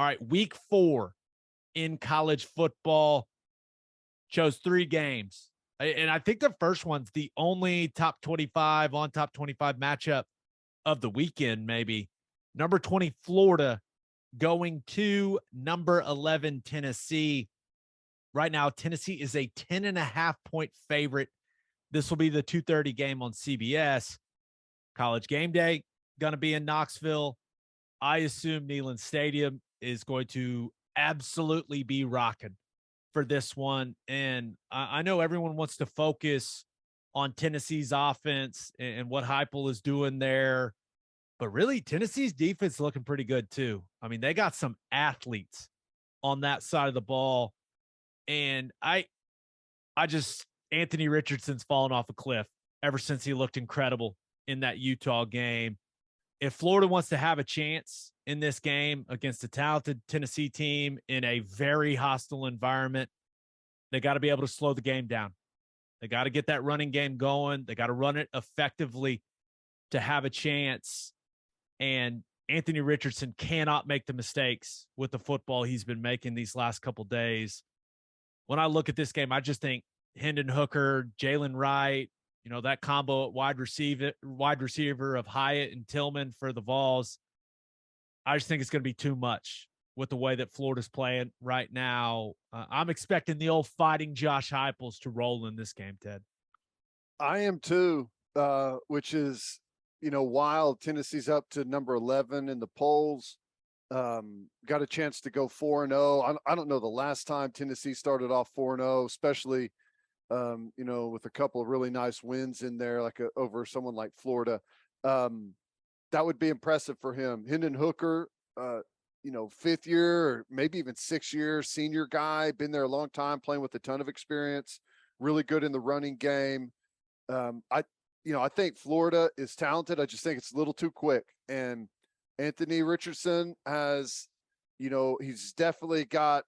All right, week 4 in college football. Chose 3 games. And I think the first one's the only top 25 matchup of the weekend, maybe. Number 20, Florida, going to number 11, Tennessee. Right now, Tennessee is a 10.5-point favorite. This will be the 2:30 game on CBS. College game day, going to be in Knoxville. I assume Neyland Stadium is going to absolutely be rocking for this one. And I know everyone wants to focus on Tennessee's offense and what Heupel is doing there. But really, Tennessee's defense is looking pretty good too. I mean, they got some athletes on that side of the ball. And Anthony Richardson's fallen off a cliff ever since he looked incredible in that Utah game. If Florida wants to have a chance in this game against a talented Tennessee team in a very hostile environment, they got to be able to slow the game down. They got to get that running game going. They got to run it effectively to have a chance. And Anthony Richardson cannot make the mistakes with the football he's been making these last couple days. When I look at this game, I just think Hendon Hooker, Jalen Wright, that combo at wide receiver of Hyatt and Tillman for the Vols. I just think it's going to be too much with the way that Florida's playing right now. I'm expecting the old fighting Josh Heupels to roll in this game, Ted. I am too, which is, wild. Tennessee's up to number 11 in the polls. Got a chance to go 4-0. I don't know the last time Tennessee started off 4-0, especially, with a couple of really nice wins in there, like over someone like Florida. That would be impressive for him. Hendon Hooker, 5th year or maybe even 6th year senior guy, been there a long time, playing with a ton of experience, really good in the running game. I think Florida is talented. I just think it's a little too quick. And Anthony Richardson has, he's definitely got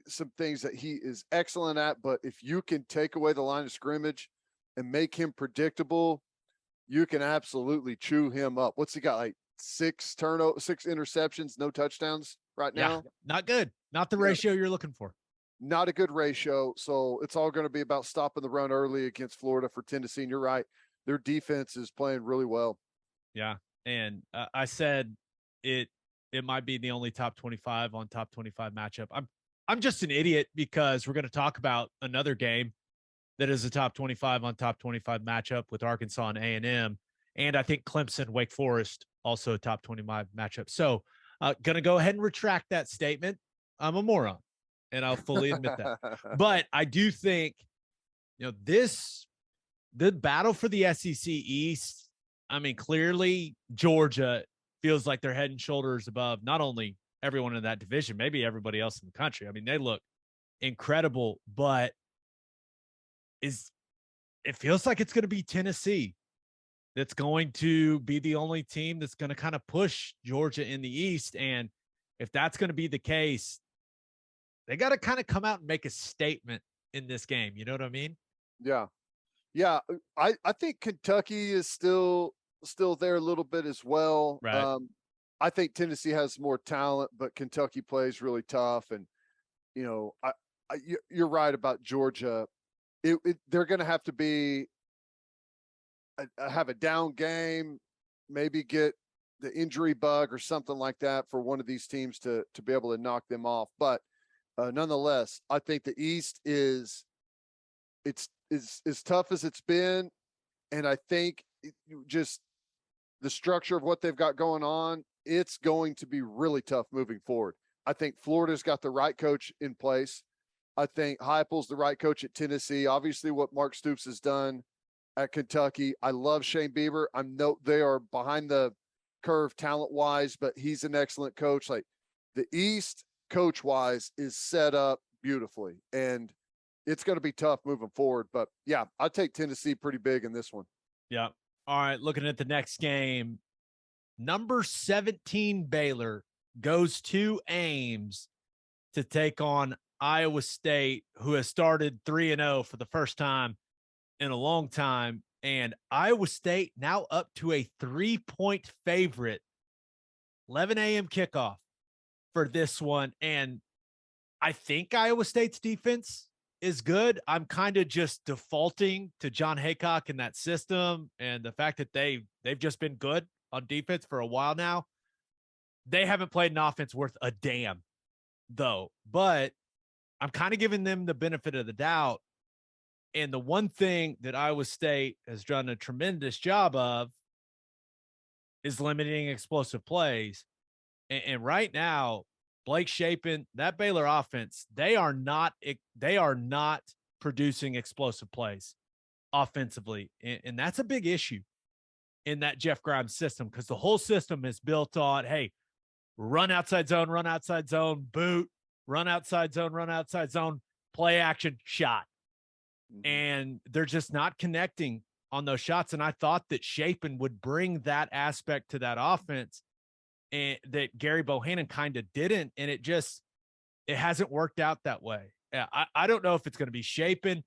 some things that he is excellent at, but if you can take away the line of scrimmage and make him predictable, you can absolutely chew him up. What's he got? Like 6 interceptions, no touchdowns right now. Yeah, not good. Not the ratio you're looking for. Not a good ratio. So it's all going to be about stopping the run early against Florida for Tennessee. And you're right. Their defense is playing really well. Yeah. And I said it might be the only top 25 matchup. I'm just an idiot because we're going to talk about another game that is a top 25 matchup with Arkansas and A&M. And I think Clemson, Wake Forest, also a top 25 matchup. So going to go ahead and retract that statement. I'm a moron, and I'll fully admit that. But I do think, the battle for the SEC East, I mean, clearly Georgia feels like they're head and shoulders above not only everyone in that division, maybe everybody else in the country. I mean, they look incredible, but it feels like it's going to be Tennessee that's going to be the only team that's going to kind of push Georgia in the East. And if that's going to be the case, they got to kind of come out and make a statement in this game. You know what I mean? Yeah. Yeah. I think Kentucky is still there a little bit as well. Right. I think Tennessee has more talent, but Kentucky plays really tough. And, you're right about Georgia. They're going to have to have a down game, maybe get the injury bug or something like that for one of these teams to be able to knock them off. But nonetheless, I think the East is as tough as it's been. And I think just the structure of what they've got going on, it's going to be really tough moving forward. I think Florida's got the right coach in place. I think Heupel's the right coach at Tennessee. Obviously, what Mark Stoops has done at Kentucky. I love Shane Beaver. I know they are behind the curve talent-wise, but he's an excellent coach. Like, the East, coach-wise, is set up beautifully, and it's going to be tough moving forward. But, yeah, I take Tennessee pretty big in this one. Yeah. All right, looking at the next game, number 17 Baylor goes to Ames to take on Iowa State, who has started 3-0 for the first time in a long time. And Iowa State now up to a 3-point favorite. 11 a.m. kickoff. for this one. And I think Iowa State's defense is good. I'm kind of just defaulting to John Haycock and that system and the fact that they've just been good on defense for a while now. They haven't played an offense worth a damn, though. But I'm kind of giving them the benefit of the doubt. And the one thing that Iowa State has done a tremendous job of is limiting explosive plays. And right now, Blake Shapen, that Baylor offense, they are not producing explosive plays offensively. And that's a big issue in that Jeff Grimes system, because the whole system is built on, hey, run outside zone, boot, run outside zone, play action, shot. Mm-hmm. And they're just not connecting on those shots. And I thought that Shapen would bring that aspect to that offense, and that Gary Bohannon kind of didn't. And it hasn't worked out that way. I don't know if it's going to be Shapen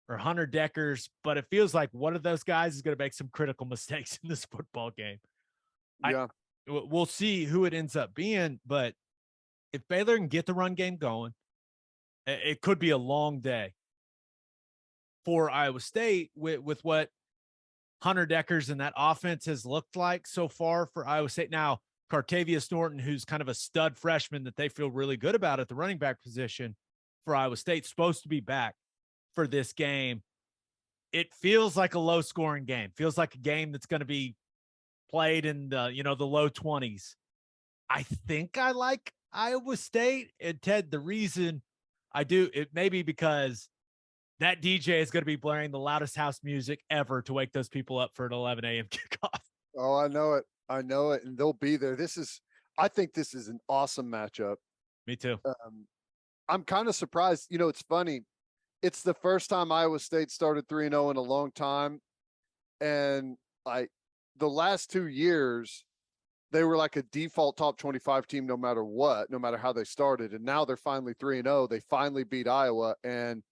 or Hunter Deckers, but it feels like one of those guys is going to make some critical mistakes in this football game. Yeah. We'll see who it ends up being, but if Baylor can get the run game going, it could be a long day for Iowa State with what Hunter Deckers and that offense has looked like so far for Iowa State. Now, Cartavius Norton, who's kind of a stud freshman that they feel really good about at the running back position for Iowa State, supposed to be back for this game. It feels like a low scoring game. Feels like a game that's going to be played in the low 20s. I think I like Iowa State. And Ted, the reason I do, it may be because that DJ is going to be blaring the loudest house music ever to wake those people up for an 11 a.m. kickoff. Oh, I know it. And they'll be there. I think this is an awesome matchup. Me too. I'm kind of surprised. It's funny. It's the first time Iowa State started 3-0 in a long time. And the last 2 years, they were like a default top 25 team, no matter what, no matter how they started. And now they're finally 3-0. They finally beat Iowa and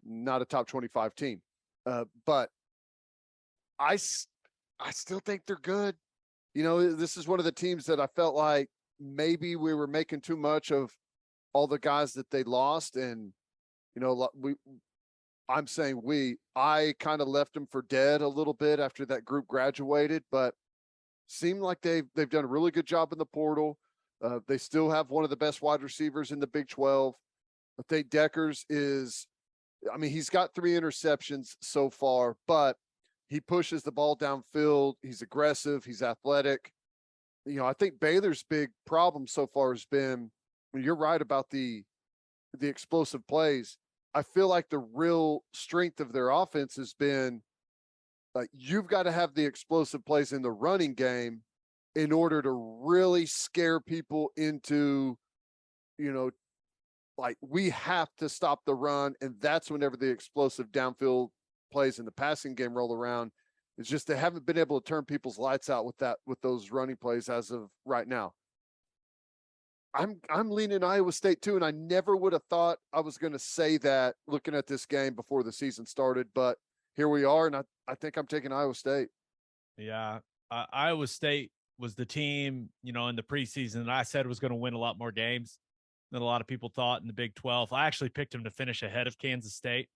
not a top 25 team. But I still think they're good. This is one of the teams that I felt like maybe we were making too much of all the guys that they lost. And, I'm saying I kind of left them for dead a little bit after that group graduated, but seemed like they've done a really good job in the portal. They still have one of the best wide receivers in the Big 12. I think Deckers he's got 3 interceptions so far, but he pushes the ball downfield. He's aggressive. He's athletic. I think Baylor's big problem so far has been, you're right about the explosive plays. I feel like the real strength of their offense has been you've got to have the explosive plays in the running game in order to really scare people into, we have to stop the run. And that's whenever the explosive downfield plays in the passing game roll around. It's just they haven't been able to turn people's lights out with those running plays as of right now. I'm leaning Iowa State too, and I never would have thought I was going to say that looking at this game before the season started, but here we are, and I think I'm taking Iowa State. Yeah, Iowa State was the team, in the preseason that I said was going to win a lot more games than a lot of people thought in the Big 12. I actually picked them to finish ahead of Kansas State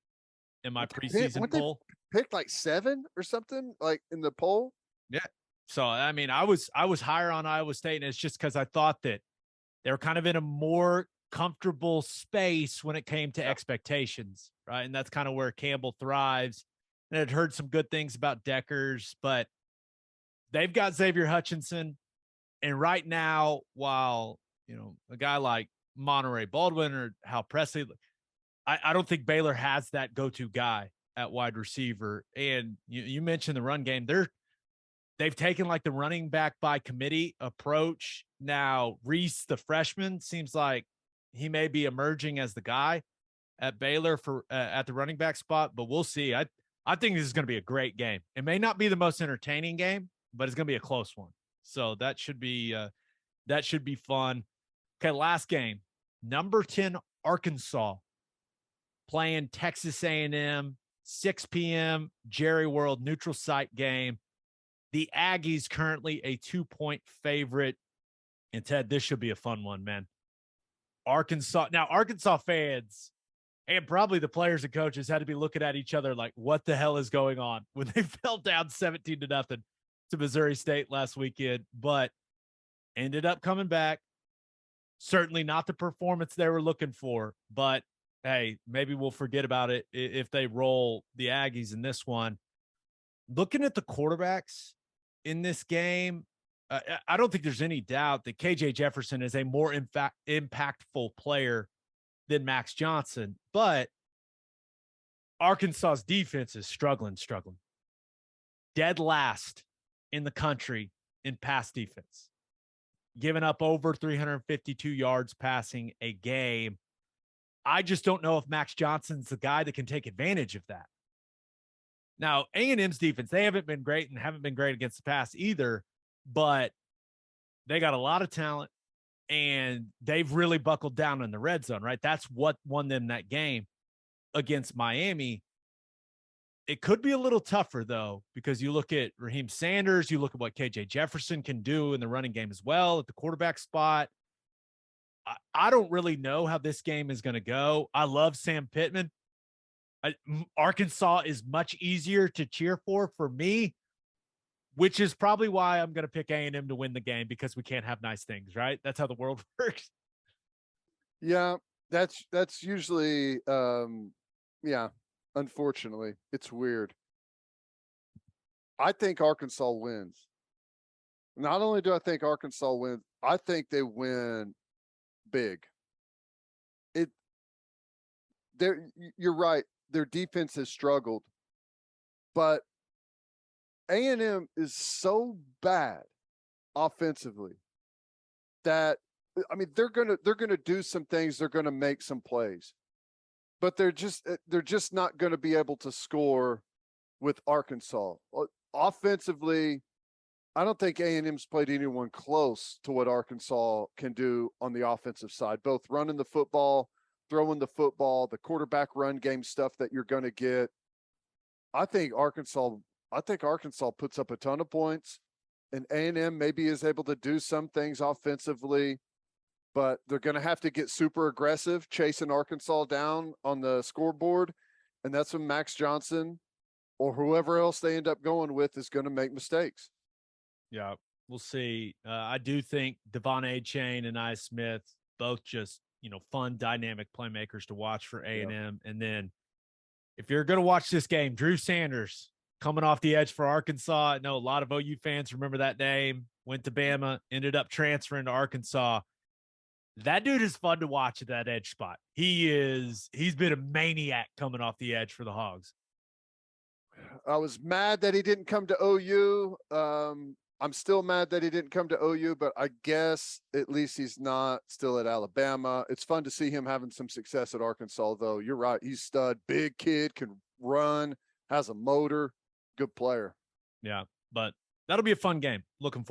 in my preseason poll. Picked like 7 or something like in the poll. Yeah. So, I was higher on Iowa State, and it's just because I thought that they were kind of in a more comfortable space when it came to expectations, right? And that's kind of where Campbell thrives. And I'd heard some good things about Deckers, but they've got Xavier Hutchinson. And right now, while, a guy like Monterey Baldwin or Hal Presley, I don't think Baylor has that go-to guy at wide receiver. And you mentioned the run game. They've taken like the running back by committee approach. Now, Reese, the freshman, seems like he may be emerging as the guy at Baylor for at the running back spot, but we'll see. I think this is going to be a great game. It may not be the most entertaining game, but it's going to be a close one. So that should be fun. Okay, last game, number 10 Arkansas playing Texas A&M, 6 p.m. Jerry World neutral site game. The Aggies currently a 2-point favorite. And Ted, this should be a fun one, man. Arkansas fans and probably the players and coaches had to be looking at each other like, what the hell is going on when they fell down 17-0 to Missouri State last weekend, but ended up coming back. Certainly not the performance they were looking for, but hey, maybe we'll forget about it if they roll the Aggies in this one. Looking at the quarterbacks in this game, I don't think there's any doubt that KJ Jefferson is a more impactful player than Max Johnson, but Arkansas's defense is struggling. Dead last in the country in pass defense, giving up over 352 yards passing a game. I just don't know if Max Johnson's the guy that can take advantage of that. Now, A&M's defense, they haven't been great and haven't been great against the pass either, but they got a lot of talent and they've really buckled down in the red zone, right? That's what won them that game against Miami. It could be a little tougher, though, because you look at Raheem Sanders, you look at what KJ Jefferson can do in the running game as well at the quarterback spot. I don't really know how this game is going to go. I love Sam Pittman. Arkansas is much easier to cheer for me, which is probably why I'm going to pick A&M to win the game, because we can't have nice things, right? That's how the world works. Yeah, that's usually, yeah, unfortunately, it's weird. I think Arkansas wins. Not only do I think Arkansas wins, I think they win big. You're right. Their defense has struggled, but A&M is so bad offensively that, I mean, they're gonna do some things. They're gonna make some plays, but they're just not going to be able to score with Arkansas offensively. I don't think A&M's played anyone close to what Arkansas can do on the offensive side, both running the football, throwing the football, the quarterback run game stuff that you're going to get. I think Arkansas puts up a ton of points, and A&M maybe is able to do some things offensively, but they're going to have to get super aggressive chasing Arkansas down on the scoreboard. And that's when Max Johnson or whoever else they end up going with is going to make mistakes. Yeah, we'll see. I do think Devon A-Chain and I Smith, both just, fun, dynamic playmakers to watch for A&M. Yeah. And then if you're going to watch this game, Drew Sanders coming off the edge for Arkansas. I know a lot of OU fans remember that name, went to Bama, ended up transferring to Arkansas. That dude is fun to watch at that edge spot. He's been a maniac coming off the edge for the Hogs. I was mad that he didn't come to OU. I'm still mad that he didn't come to OU, but I guess at least he's not still at Alabama. It's fun to see him having some success at Arkansas, though. You're right. He's stud, big kid, can run, has a motor, good player. Yeah, but that'll be a fun game. Looking forward.